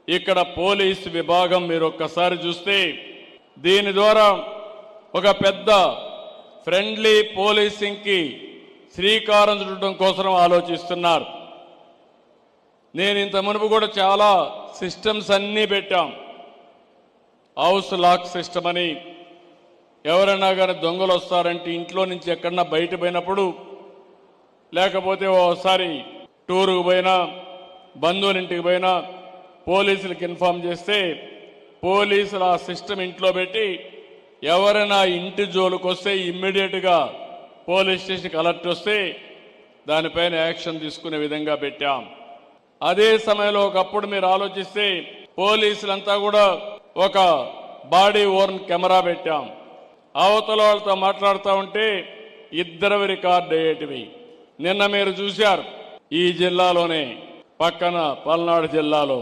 ఇక్కడ పోలీస్ విభాగం మీరు ఒక్కసారి చూస్తే దీని ద్వారా ఒక పెద్ద ఫ్రెండ్లీ పోలీసింగ్కి శ్రీకారం చుట్టడం కోసం ఆలోచిస్తున్నారు. నేను ఇంత మునుపు కూడా చాలా సిస్టమ్స్ అన్నీ పెట్టాం. హౌస్ లాక్ సిస్టమ్ అని, ఎవరైనా కానీ దొంగలు వస్తారంటే ఇంట్లో నుంచి ఎక్కడన్నా బయట పోయినప్పుడు, లేకపోతే ఓసారి టూరుకు పోయినా బంధువుల ఇంటికి పోయినా పోలీసులకు ఇన్ఫార్మ్ చేస్తే పోలీసులు ఆ సిస్టమ్ ఇంట్లో పెట్టి ఎవరైనా ఇంటి జోలికి వస్తే ఇమ్మీడియట్గా పోలీస్ స్టేషన్కి అలర్ట్ వస్తే దానిపైన యాక్షన్ తీసుకునే విధంగా పెట్టాం. అదే సమయంలో ఒకప్పుడు మీరు ఆలోచిస్తే పోలీసులంతా కూడా ఒక బాడీ ఓర్న్ కెమెరా పెట్టాం. అవతల వాళ్ళతో మాట్లాడుతూ ఉంటే ఇద్దరు రికార్డ్ అయ్యేటివి. నిన్న మీరు చూశారు ఈ జిల్లాలోనే, పక్కన పల్నాడు జిల్లాలో